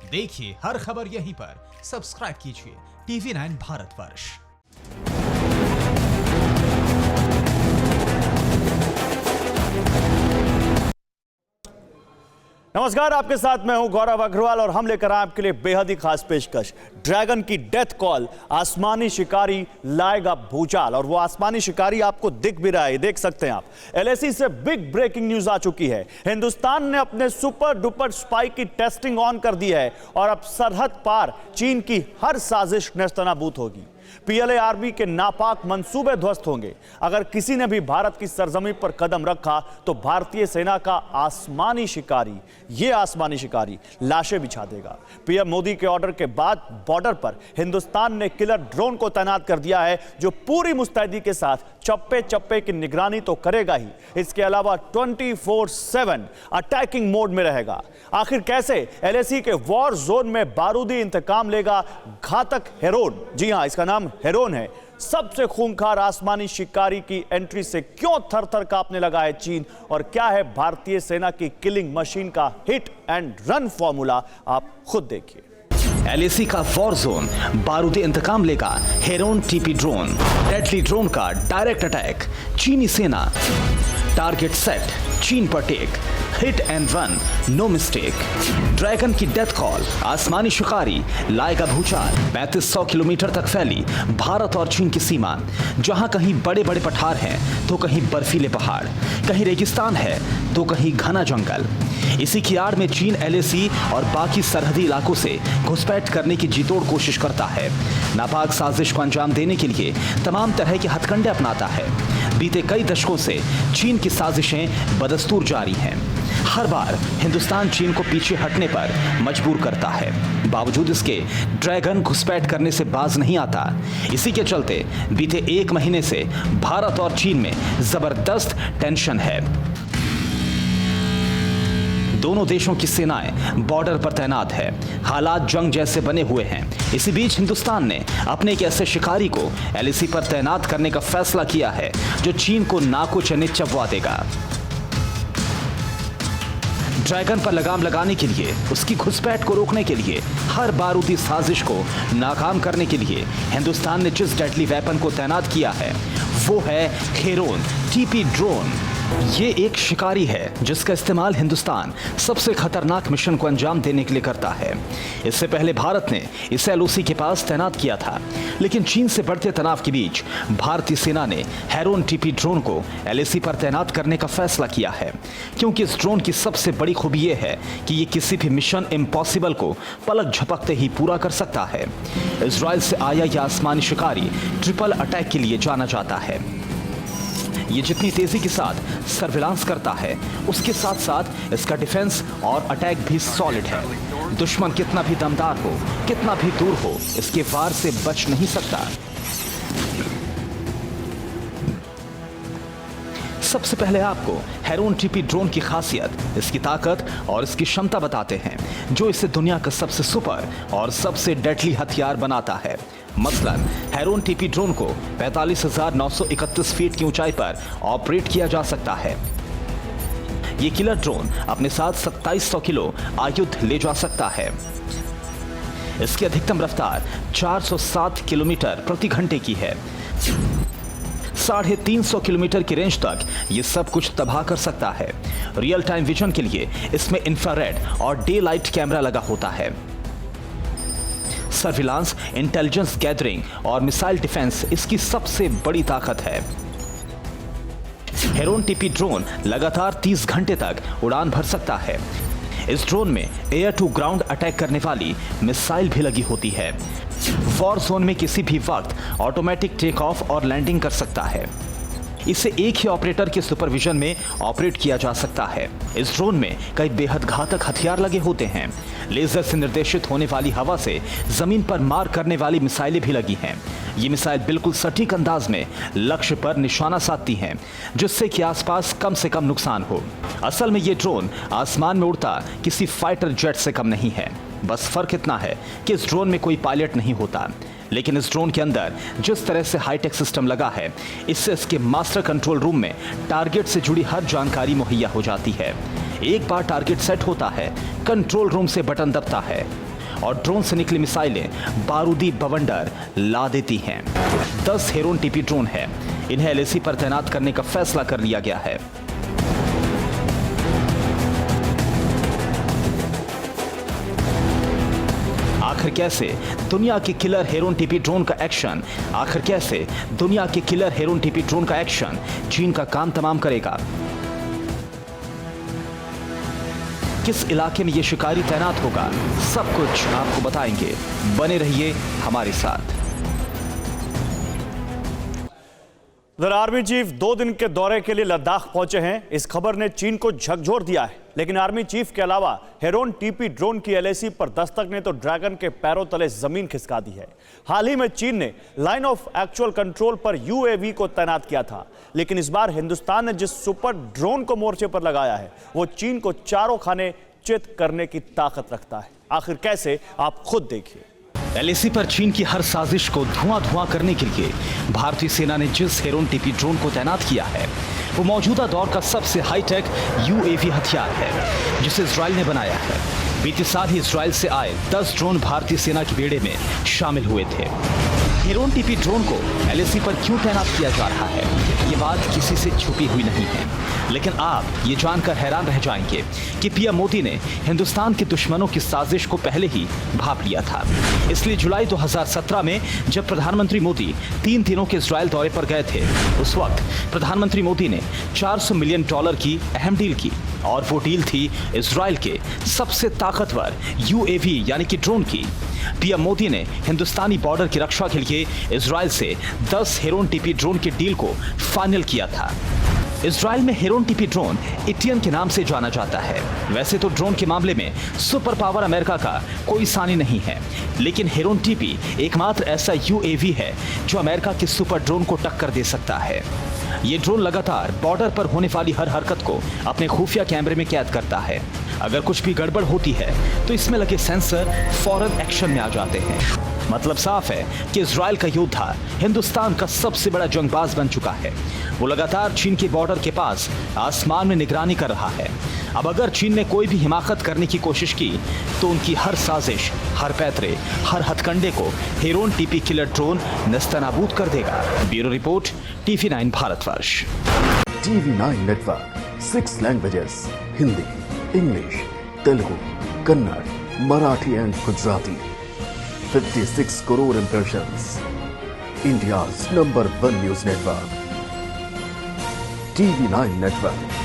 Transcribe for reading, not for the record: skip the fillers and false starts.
देखिए हर खबर यहीं पर, सब्सक्राइब कीजिए TV9 भारतवर्ष। नमस्कार, आपके साथ मैं हूं गौरव अग्रवाल और हम लेकर आए आपके लिए बेहद ही खास पेशकश। ड्रैगन की डेथ कॉल, आसमानी शिकारी लाएगा भूचाल। और वो आसमानी शिकारी आपको दिख भी रहा है, देख सकते हैं आप। LAC से बिग ब्रेकिंग न्यूज आ चुकी है। हिंदुस्तान ने अपने सुपर डुपर स्पाई की टेस्टिंग ऑन कर दी है और अब सरहद पार चीन की हर साजिश नेस्तनाबूद होगी। PLA आर्मी के नापाक मंसूबे ध्वस्त होंगे। अगर किसी ने भी भारत की सरजमीन पर कदम रखा तो भारतीय सेना का आसमानी शिकारी लाशें बिछा देगा। PM मोदी के ऑर्डर के बाद बॉर्डर पर हिंदुस्तान ने किलर ड्रोन को तैनात कर दिया है, जो पूरी मुस्तैदी के साथ चप्पे चप्पे की निगरानी तो करेगा ही, इसके अलावा 24/7 अटैकिंग मोड में रहेगा। आखिर कैसे LAC के वॉर जोन में बारूदी इंतकाम लेगा घातक हेरोन, जी हां इसका नाम हेरोन है, सबसे खूंखार आसमानी शिकारी की एंट्री से क्यों थर थर कांपने लगा है चीन, और क्या है भारतीय सेना की किलिंग मशीन का हिट एंड रन फॉर्मूला, आप खुद देखिए। LAC का वॉर जोन, बारूदी इंतकाम लेगा Heron TP drone, deadly drone का डायरेक्ट अटैक, चीनी सेना, टारगेट सेट, चीन पर take, hit and run, no mistake. Dragon की डेथ कॉल, आसमानी शिकारी लाएगा भूचाल। 3500 किलोमीटर तक फैली भारत और चीन की सीमा, जहां कहीं बड़े बड़े पठार हैं तो कहीं बर्फीले पहाड़, कहीं रेगिस्तान है तो कहीं घना जंगल। इसी की आड़ में चीन LAC और बाकी सरहदी इलाकों से घुसपैठ करने की जीतोड़ कोशिश करता है। नापाक साजिश को अंजाम देने के लिए तमाम तरह के हथकंडे अपनाता है। बीते कई दशकों से चीन की साजिशें बदस्तूर जारी हैं। हर बार हिंदुस्तान चीन को पीछे हटने पर मजबूर करता है, बावजूद इसके ड्रैगन घुसपैठ करने से बाज नहीं आता। इसी के चलते बीते 1 महीने से भारत और चीन में जबरदस्त टेंशन है। दोनों देशों की सेनाएं बॉर्डर पर तैनात है, हालात जंग जैसे बने हुए हैं। इसी बीच हिंदुस्तान ने अपने एक ऐसे शिकारी को LAC पर तैनात करने का फैसला किया है जो चीन को नाको चने चबवा देगा। ड्रैगन पर लगाम लगाने के लिए, उसकी घुसपैठ को रोकने के लिए, हर बारूदी साजिश को नाकाम करने के लिए हिंदुस्तान ने जिस डेडली वेपन को तैनात किया है वो है हेरोन TP ड्रोन। ये एक शिकारी है जिसका इस्तेमाल हिंदुस्तान सबसे खतरनाक मिशन को अंजाम देने के लिए करता है। इससे पहले भारत ने इसे LOC के पास तैनात किया था, लेकिन चीन से बढ़ते तनाव के बीच भारतीय सेना ने हेरोन TP ड्रोन को LAC पर तैनात करने का फैसला किया है, क्योंकि इस ड्रोन की सबसे बड़ी खूबी यह है कि ये किसी भी मिशन इम्पॉसिबल को पलक झपकते ही पूरा कर सकता है। इजराइल से आया यह आसमानी शिकारी ट्रिपल अटैक के लिए जाना जाता है। ये जितनी तेजी के साथ सर्विलांस करता है, उसके साथ साथ इसका डिफेंस और अटैक भी सॉलिड है। दुश्मन कितना भी दमदार हो, कितना भी दूर हो, इसके वार से बच नहीं सकता। सबसे पहले आपको हेरोन TP ड्रोन की खासियत, इसकी ताकत और इसकी क्षमता बताते हैं, जो इसे दुनिया का सबसे सुपर और सबसे डेडली हथियार बनाता है। मसलन हेरोन TP ड्रोन को 45,931 फीट की ऊंचाई पर ऑपरेट किया जा सकता है। ये किलर ड्रोन अपने साथ 2700 किलो आयुध ले जा सकता है। इसकी अधिकतम रफ्तार 407 किलोमीटर प्रति घंटे की है। 350 किलोमीटर की रेंज तक ये सब कुछ तबाह कर सकता है। रियल टाइम विजन के लिए इसमें इंफ्रारेड और डे लाइट कैमरा लगा होता है। सर्विलांस, इंटेलिजेंस गैदरिंग और मिसाइल डिफेंस इसकी सबसे बड़ी ताकत है। हेरोन TP ड्रोन लगातार 30 घंटे तक उड़ान भर सकता है। इस ड्रोन में एयर टू ग्राउंड अटैक करने वाली मिसाइल भी लगी होती है। वॉर जोन में किसी भी वक्त ऑटोमेटिक टेक ऑफ और लैंडिंग कर सकता है। इसे एक ही ऑपरेटर के सुपरविजन में ऑपरेट किया जा सकता है। इस ड्रोन में कई बेहद घातक हथियार लगे होते हैं। लेजर से निर्देशित होने वाली हवा से जमीन पर मार करने वाली मिसाइलें भी लगी हैं। ये मिसाइल बिल्कुल सटीक अंदाज में लक्ष्य पर निशाना साधती हैं, जिससे कि आसपास कम से कम नुकसान हो। असल में ये ड्रोन आसमान में उड़ता किसी फाइटर जेट से कम नहीं है। बस फर्क इतना है कि इस ड्रोन में कोई पायलट नहीं होता। लेकिन इस ड्रोन के अंदर जिस तरह से हाईटेक सिस्टम लगा है, इससे इसके मास्टर कंट्रोल रूम में टारगेट से जुड़ी हर जानकारी मुहैया हो जाती है। एक बार टारगेट सेट होता है, कंट्रोल रूम से बटन दबता है और ड्रोन से निकली मिसाइलें बारूदी बवंडर ला देती हैं। 10 हेरोन टीपी ड्रोन है। इन्हें एलएसी पर तैनात करने का फैसला कर लिया गया है। आखिर कैसे दुनिया के किलर हेरोन टीपी ड्रोन का एक्शन चीन का काम तमाम करेगा? किस इलाके में यह शिकारी तैनात होगा, सब कुछ आपको बताएंगे। बने रहिए हमारे साथ। आर्मी चीफ 2 दिन के दौरे के लिए लद्दाख पहुंचे हैं। इस खबर ने चीन को झकझोर दिया है, लेकिन आर्मी चीफ के अलावा हेरोन टीपी ड्रोन की एलएसी पर दस्तक ने तो ड्रैगन के पैरों तले जमीन खिसका दी है। हाल ही में चीन ने लाइन ऑफ एक्चुअल कंट्रोल पर यूएवी को तैनात किया था, लेकिन इस बार हिंदुस्तान ने जिस सुपर ड्रोन को मोर्चे पर लगाया है, वो चीन को चारों खाने चित करने की ताकत रखता है। आखिर कैसे, आप खुद देखिए। एलएसी पर चीन की हर साजिश को धुआं करने के लिए भारतीय सेना ने जिस हेरोन टीपी ड्रोन को तैनात किया है, वो मौजूदा दौर का सबसे हाईटेक यूएवी हथियार है, जिसे इजराइल ने बनाया है। बीते साल ही इजराइल से आए 10 ड्रोन भारतीय सेना के बेड़े में शामिल हुए थे। हेरोन टीपी ड्रोन को एलएसी पर क्यों तैनात किया जा रहा है, ये बात किसी से छुपी हुई नहीं है, लेकिन आप ये जानकर हैरान रह जाएंगे कि पीएम मोदी ने हिंदुस्तान के दुश्मनों की साजिश को पहले ही भांप लिया था। इसलिए जुलाई 2017 में जब प्रधानमंत्री मोदी 3 दिनों के इजराइल दौरे पर गए थे, उस वक्त प्रधानमंत्री मोदी ने $400 मिलियन की अहम डील की, और वो डील थी इजराइल के सबसे ताकतवर यूएवी यानी कि ड्रोन की। पीएम मोदी ने हिंदुस्तानी बॉर्डर की रक्षा के लिए इजराइल से 10 हेरोन टीपी ड्रोन की डील को फाइनल किया था। इजराइल में हेरोन टीपी ड्रोन इटियन के नाम से जाना जाता है। वैसे तो ड्रोन के मामले में सुपर पावर अमेरिका का कोई सानी नहीं है, लेकिन हेरोन टीपी एकमात्र ऐसा यूएवी है जो अमेरिका के सुपर ड्रोन को टक्कर दे सकता है। ये ड्रोन लगातार बॉर्डर पर होने वाली हर हरकत को अपने खुफिया कैमरे में कैद करता है। अगर कुछ भी गड़बड़ होती है तो इसमें लगे सेंसर फौरन एक्शन में आ जाते हैं। मतलब साफ है कि इजराइल का योद्धा हिंदुस्तान का सबसे बड़ा जंगबाज बन चुका है। वो लगातार चीन के बॉर्डर के पास आसमान में निगरानी कर रहा है। अब अगर चीन ने कोई भी हिमाकत करने की कोशिश की तो उनकी हर साजिश, हर पैतरे, हर हथकंडे को हेरोन टीपी किलर ड्रोन नेस्तनाबूद कर देगा। Bureau report, TV9 Bharatvarsh. TV9 network, 6 languages, Hindi, English, Telugu, Kannada, Marathi and Gujarati. 56 crore impressions. India's #1 news network. TV9 network.